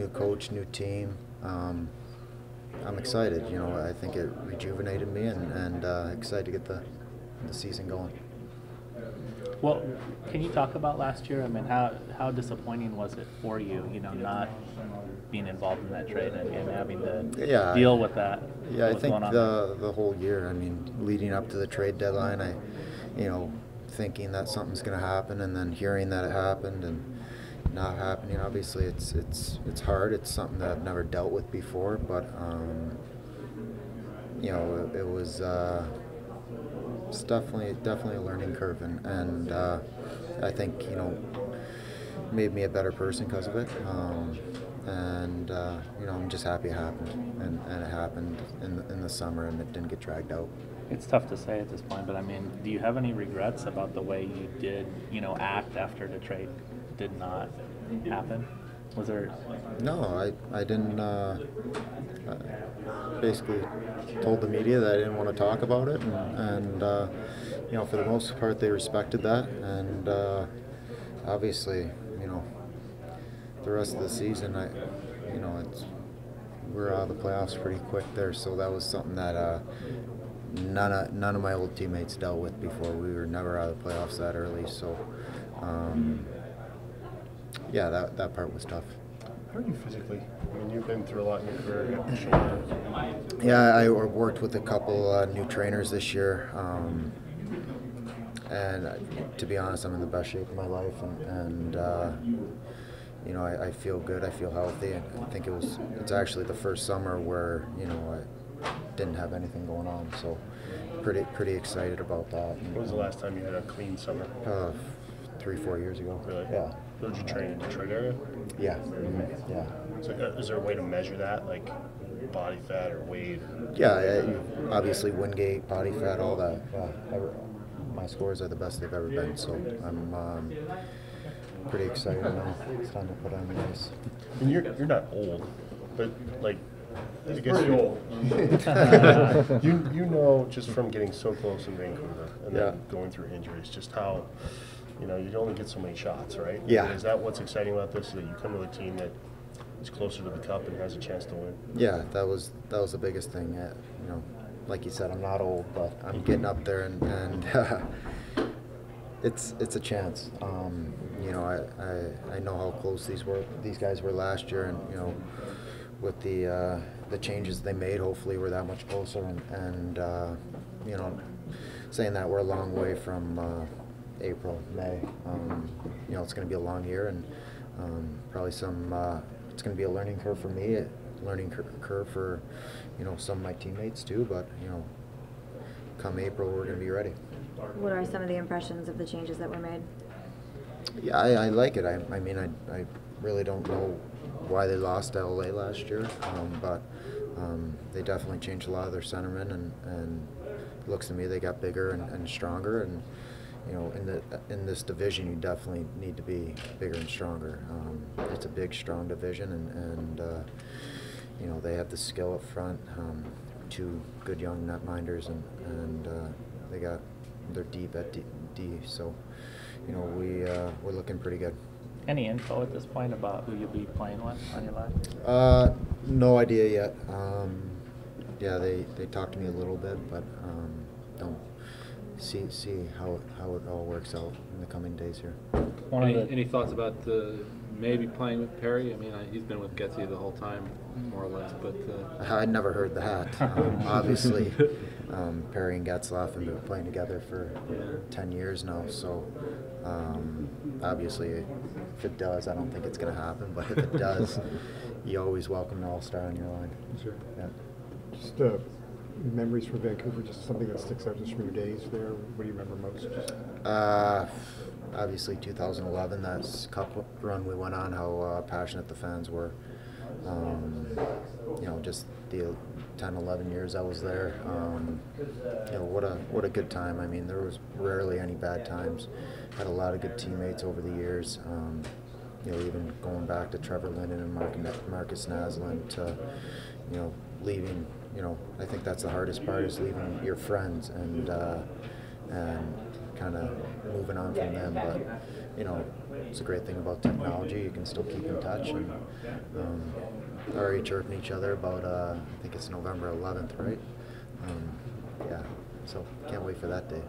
new coach, new team. I'm excited. You know, I think it rejuvenated me, and excited to get the season going. Well, can you talk about last year? I mean, how disappointing was it for you? You know, not being involved in that trade and having to deal with that. Yeah, I think the whole year. I mean, leading up to the trade deadline, thinking that something's going to happen, and then hearing that it happened and not happening. Obviously, it's hard. It's something that I've never dealt with before, but it was. It's definitely a learning curve, and I think made me a better person because of it. I'm just happy it happened, and it happened in the summer, and it didn't get dragged out. It's tough to say at this point, but I mean, do you have any regrets about the way you did, act after the trade did not happen? Was there? No, I didn't. Basically told the media that I didn't want to talk about it, and for the most part they respected that, and obviously the rest of the season we're out of the playoffs pretty quick there, so that was something that none of my old teammates dealt with before. We were never out of the playoffs that early, so that part was tough. How are you physically? I mean, you've been through a lot in your career. You have shoulder. Yeah, I worked with a couple new trainers this year, and to be honest, I'm in the best shape of my life, and I feel good. I feel healthy, and I think it's actually the first summer where I didn't have anything going on, so pretty excited about that. When was the last time you had a clean summer? 3-4 years ago. Really? Yeah. Where did you train, in Detroit area? Yeah. Mm-hmm. Yeah. So is there a way to measure that, like body fat or weight? Yeah, obviously Wingate, body fat, all that. My scores are the best they've ever been, so I'm pretty excited now. It's time to put on the ice. And you're not old, but like I guess pretty old. you know just from getting so close in Vancouver and then going through injuries, just how you only get so many shots, right? Yeah. Is that what's exciting about this? That you come to a team that is closer to the cup and has a chance to win? Yeah, that was the biggest thing. Like you said, I'm not old, but I'm getting up there, and it's a chance. I know how close these guys were last year, and with the changes they made, hopefully we're that much closer. And saying that, we're a long way from April, May. It's going to be a long year, and probably it's going to be a learning curve for me, a learning curve for some of my teammates too. But come April, we're going to be ready. What are some of the impressions of the changes that were made? Yeah, I like it. I mean, I really don't know why they lost to LA last year, but they definitely changed a lot of their centermen, and it looks to me they got bigger and stronger. And in this division, you definitely need to be bigger and stronger. It's a big, strong division, and they have the skill up front. Two good young netminders, and they're deep at D. So, we're looking pretty good. Any info at this point about who you'll be playing with on your line? No idea yet. They talked to me a little bit, but don't see how it all works out in the coming days here. Any thoughts about maybe playing with Perry? I mean, he's been with Getty the whole time, more or less, but I'd never heard that. Obviously, Perry and Getzlaf have been playing together for 10 years now, so obviously if it does, I don't think it's going to happen, but if it does, you always welcome an all-star on your line. Sure. Yeah. Just memories from Vancouver, just something that sticks out just from your days there. What do you remember most? Obviously 2011, that cup run we went on, how passionate the fans were. Just the 10, 11 years I was there. What a good time. I mean, there was rarely any bad times. Had a lot of good teammates over the years. Even going back to Trevor Linden and Marcus Naslund to, leaving. I think that's the hardest part, is leaving your friends and kind of moving on from them. But you know, it's a great thing about technology. You can still keep in touch, and already chirping each other about I think it's November 11th, right? Yeah, so can't wait for that day.